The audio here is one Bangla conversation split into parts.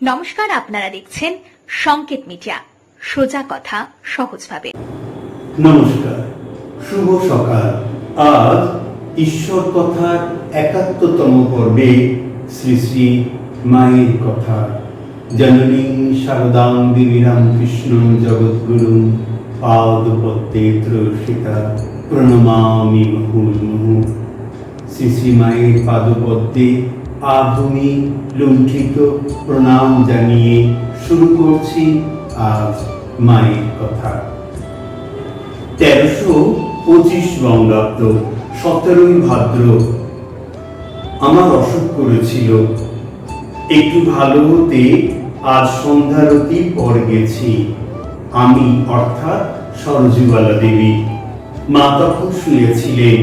নমস্কার, আপনারা দেখছেন সংকেত মিডিয়া, সোজা কথা সহজভাবে। নমস্কার, শুভ সকাল। আজ ঈশ্বর কথার ৭১তম পর্বে শ্রী শ্রী মায়ের কথা। জননীং শারদাং দেবীরাম কৃষ্ণ জগদ্গুরুং পাদপদ্মে ত্রয়োষিতা প্রণমামি মুহুর্মুহুঃ। শ্রী শ্রী মায়ের পাদপদ্মে আধুনি লুণ্ঠিত প্রণাম জানিয়ে শুরু করছি আজ মায়ের কথা। ১৩২৫ বঙ্গাব্দ ১৭ই ভাদ্র। আমার অসুখ করেছিল, একটু ভালো হতে আজ সন্ধ্যারতির পর গেছি। আমি অর্থাৎ সরজুবালা দেবী। মা তখন শুয়েছিলেন,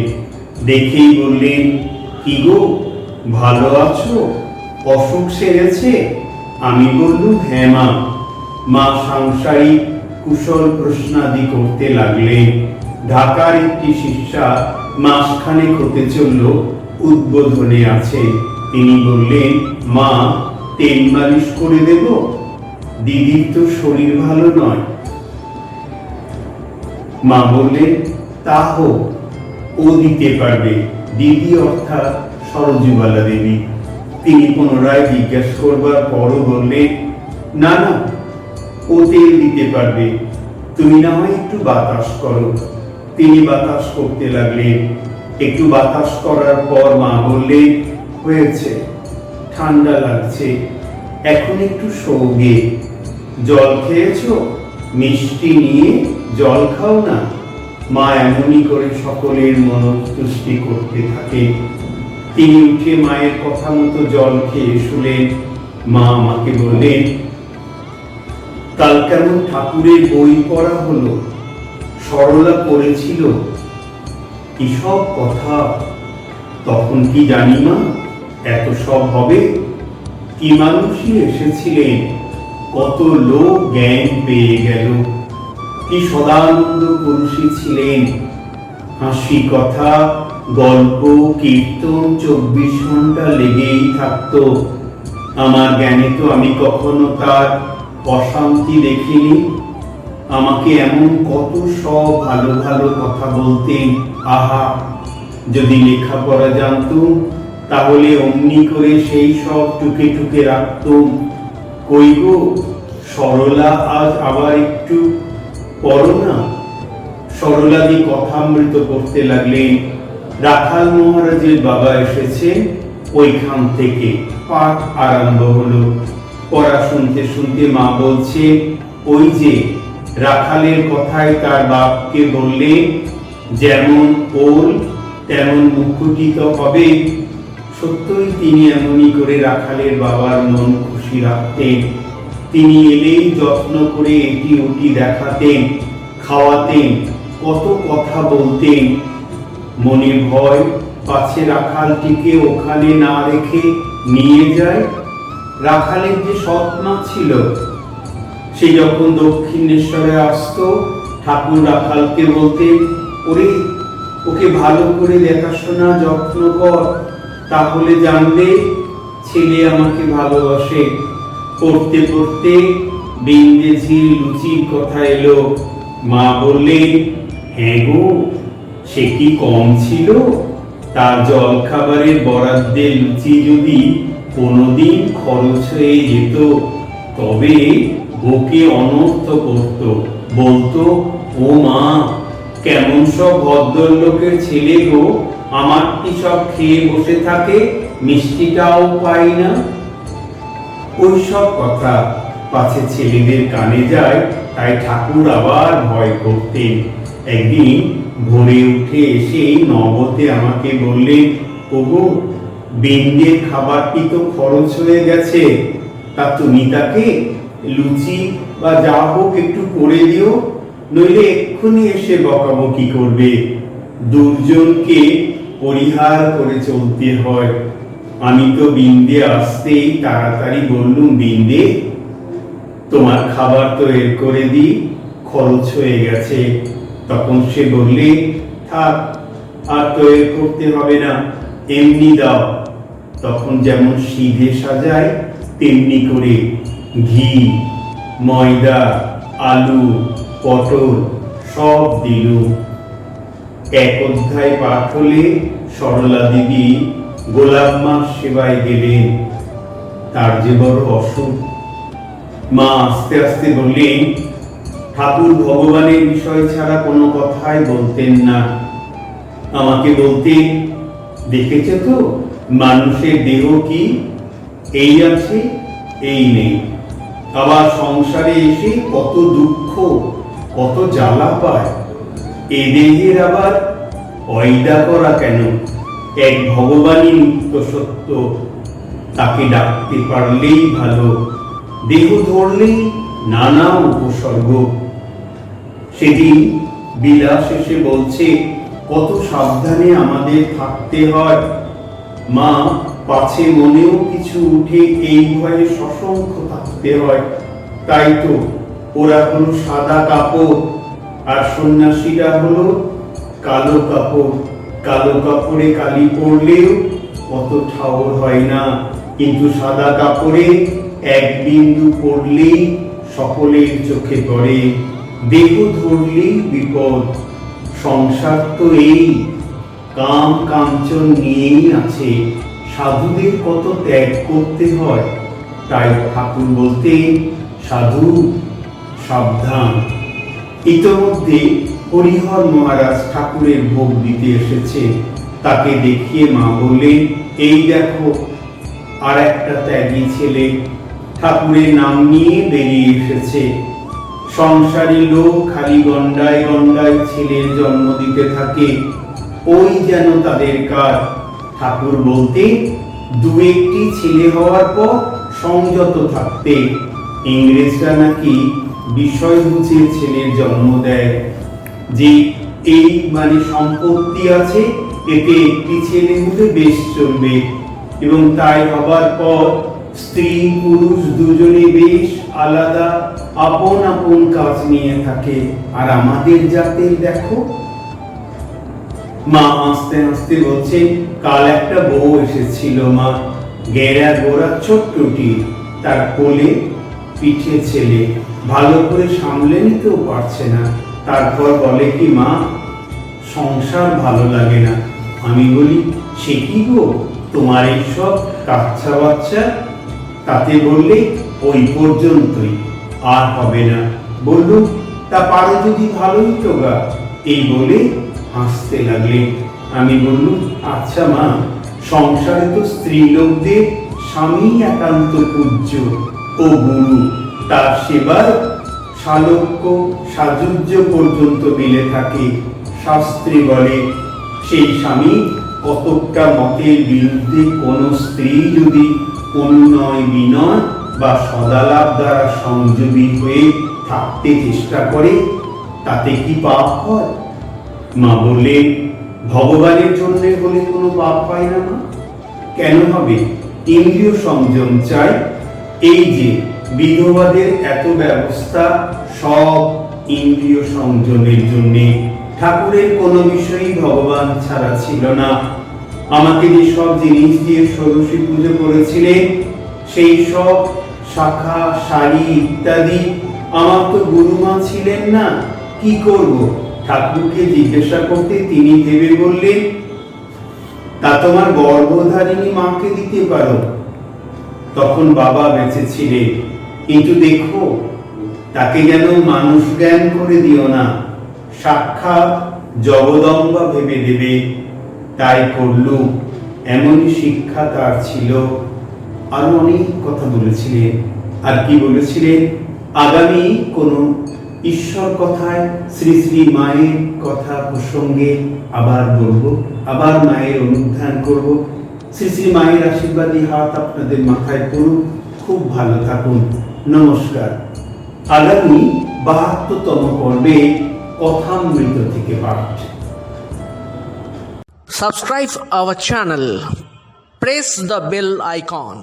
দেখেই বললেন, কি গো, ভালো আছো? অসুখ সেরেছে? আমি বললুম, হ্যাঁ মা। মা সাংসারিক কুশল প্রশ্নাদি করতে লাগলেন। ঢাকার একটি শিষ্যা মাসখানেক হতে চলল উদ্বোধনে আছে। তিনি বললেন, মা, তেল মালিশ করে দেব? দিদির তো শরীর ভালো নয়। মা বললেন, তা হোক, ও দিতে পারবে। দিদি অর্থাৎ সরজুবালা দেবী। তিনি পুনরায় জিজ্ঞাসা করবার পরও বললেন, না না, ও তেল দিতে পারবে, তুমি না হয় একটু বাতাস করো। তিনি বাতাস করতে লাগলেন। একটু বাতাস করার পর মা বললেন, হয়েছে, ঠান্ডা লাগছে, এখন একটু শোগে। জল খেয়েছো? মিষ্টি নিয়ে জল খাও না। মা এমনই করে সকলের মনতুষ্টি করতে থাকে। তিনি উঠে মায়ের কথা মতো জল খেয়ে শুলেন। মা আমাকে বললেন, কাল কেমন ঠাকুরের বই পড়া হলো? সরলা পড়েছিল? কি সব কথা! তখন কি জানি মা, এত সব হবে? কি মানুষই এসেছিলেন, কত লোক জ্ঞান পেয়ে গেল। কি সদানন্দ পুরুষই ছিলেন। হাসি কথা, গল্প, কীর্তন ২৪ ঘন্টা লেগেই থাকতো। আমার জ্ঞানে তো আমি কখনো তার অশান্তি দেখিনি। আমাকে এমন কত সব ভালো ভালো কথা বলতেন। আহা, যদি লেখাপড়া জানতুম তাহলে অমনি করে সেই সব টুকে টুকে রাখতুম। কই গো সরলা, আজ আবার একটু পড়ো না। সরলাদি কথামৃত করতে লাগলেন। রাখাল মহারাজের বাবা এসেছেন, ওইখান থেকে পাঠ আরম্ভ হলো। পড়া শুনতে শুনতে মা বলছে, ওই যে রাখালের কথায় তার বাপকে বললে, যেমন ওল তেমন মুকুটিত হবে। সত্যই তিনি এমনই করে রাখালের বাবার মন খুশি রাখতেন। তিনি এলেই যত্ন করে এটি ওটি দেখাতেন, খাওয়াতেন, কত কথা বলতেন। মনে ভয় পাছে রাখালটিকে ওখানে না রেখে নিয়ে যায়। রাখালের যে সৎমা ছিল, সে যখন দক্ষিণেশ্বরে আসতো, ঠাকুর রাখালকে বলতেন, ওরে, ওকে ভালো করে দেখাশোনা যত্ন কর, তাহলে জানবে ছেলে আমাকে ভালোবাসে। পড়তে পড়তে বিন্দেঝির লুচির কথা এলো। মা বললেন, হ্যাঁ গো, সে কি কম ছিল? তার জল খাবারের বরাদ্দে লুচি যদি কোনোদিন খরচ হয়ে যেত, তবে ওকে অনর্থ করত। বলতো, ও মা, কেমন সব ভদ্রলোকের ছেলে গো, আমার কি সব খেয়ে বসে থাকে, মিষ্টিটাও পাই না। ওই সব কথা পাছে ছেলেদের কানে যায়, তাই ঠাকুর আবার ভয় করতেন। একদিন ভোরে উঠে এসে নবতে আমাকে বললেন, ওগো, বিন্দের খাবারটি তো খরচ হয়ে গেছে, তা তুমি তাকে লুচি বা যা হোক একটু করে দিও, নইলে এক্ষুনি এসে বকাবকি করবে। দুর্জনকে পরিহার করে চলতে হয়। আমি তো বিন্দে আসতেই তাড়াতাড়ি বললুম, বিন্দে, তোমার খাবার তো এর করে দিই, খরচ হয়ে গেছে। তখন সে বললে, থাক, আর তো এর করতে হবে না, এমনি দাও। তখন যেমন সিধে সাজায় তেমনি করে ঘি, ময়দা, আলু, পটল সব দিল। এক অধ্যায় পাঠ হলে সরলা দেবী গোলাপ মার সেবায় গেলেন। তার যে বড় অসুখ। মা আস্তে আস্তে বললেন, ঠাকুর ভগবানের বিষয় ছাড়া কোনো কথাই বলতেন না। আমাকে বলতেন, দেখেছ তো মানুষের দেহ কি, এই আছে এই নেই, আবার সংসারে এসে কত দুঃখ কত জ্বালা পায়, এ দেহের আবার পয়দা করা কেন? এক ভগবানই নিত্য সত্য, তাকে ডাকতে পারলেই ভালো, দেহ ধরলেই নানা উপসর্গ। সেদিন বিলাস এসে বলছে কত সাবধানে আমাদের থাকতে হয়। মা পাছে মনেও কিছু উঠে এই ভয়ে সশঙ্ক থাকতে হয়। তাই তো ওরা হলো সাদা কাপড় আর সন্ন্যাসীরা হলো কালো কাপড়। কালো কাপড়ে কালি পড়লেও কত ঠাউর হয় না, কিন্তু সাদা কাপড়ে এক বিন্দু পড়লেই সকলের চোখে পড়ে। দেহ ধরলেই বিপদ। সংসার তো এই কাম কাঞ্চন নিয়েই আছে। সাধুদের কত ত্যাগ করতে হয়। তাই ঠাকুর বলতে, সাধু সাবধান। ইতোমধ্যে হরিহর মহারাজ ঠাকুরের ভোগ দিতে এসেছে। তাকে দেখিয়ে মা বললেন, এই দেখো আর একটা ত্যাগী ছেলে ঠাকুরের নাম নিয়ে বেরিয়ে এসেছে। সংসারী লোক খালি গন্ডায় গন্ডায় ছেলের জন্ম দিতে থাকে, ওই যেন তাদের কাজ। ঠাকুর বলতে, দু একটি ছেলে হওয়ার পর সংযত থাকতে। ইংরেজরা নাকি বিষয় বুঝে ছেলের জন্ম দেয়, যে এই মানে সম্পত্তি আছে, এতে একটি ছেলে হলে বেশ চলবে, এবং তাই হবার পর স্ত্রী পুরুষ দুজনে বেশ আলাদা আপন আপন কাজ নিয়ে থাকে। আর আমাদের জাতের দেখো। মা হাসতে হাসতে বলছে, কাল একটা বউ এসেছিল মা, গেরা গোড়া ছোট্টটি, তার কোলে পিঠে ছেলে, ভালো করে সামলে নিতেও পারছে না। তারপর বলে কি, মা সংসার ভালো লাগে না। আমি বলি, সে কি গো, তোমার এইসব কাচ্চা বাচ্চা? তাতে বললে, ওই পর্যন্তই, আর হবে না। বলল, তা পারো যদি ভালোই তো গা। এই বলে হাসতে লাগলে। আমি বললুম, আচ্ছা মা, সংসারে তো স্ত্রী লোকদের স্বামী একান্ত পূজ্য ও গুরু, তার সেবার শালক্য সাজুজ্য পর্যন্ত মিলে থাকে। শাস্ত্রে বলে, সেই স্বামী কতকটা মতের বিরুদ্ধে কোন স্ত্রী যদি অনুনয় বিনয় বা সদালাপ দ্বারা সংযোগী হয়ে থাকতে চেষ্টা করে, তাতে কি পাপ হয়? মা বললেন, ভগবানের জন্য হলে কোনো পাপ হয় না মা। কেন হবে? ইন্দ্রিয় সংযম চাই। এই যে বিধবাদের এত ব্যবস্থা, সব ইন্দ্রিয় সংযমের জন্য। ঠাকুরের কোনো বিষয়ই ভগবান ছাড়া ছিল না। আমাকে যে সব জিনিস দিয়ে ষোড়শী পুজো করেছিলেন, সেই সব শাখা শাড়ি ইত্যাদি আমার তো গুরুমা ছিলেন না। কি করব? ঠাকুরকে জিজ্ঞাসা করতে তিনি ভেবে বললেন, তা তোমার গর্ভধারিণী মাকে দিতে পারো। তখন বাবা বেঁচে ছিলেন, কিন্তু দেখো তাকে যেন মানুষ জ্ঞান করে দিও না, সাক্ষাৎ জগদম্বা ভেবে দেবে। তাই করলুম। এমনই শিক্ষা তার ছিল। আরো অনেক কথা বলেছিলেন। আর কি বলেছিলেন? আগামী কোন ঈশ্বর কথায় শ্রী শ্রী মায়ের কথা প্রসঙ্গে আবার বলবো, আবার মায়ের অনুধ্যান করব। শ্রী শ্রী মায়ের আশীর্বাদী হাত আপনাদের মাথায় পড়ুক। খুব ভালো থাকুন। নমস্কার। আগামী ৭২তম পর্বে কথামৃত থেকে পাঠ। Subscribe our channel. Press the bell icon.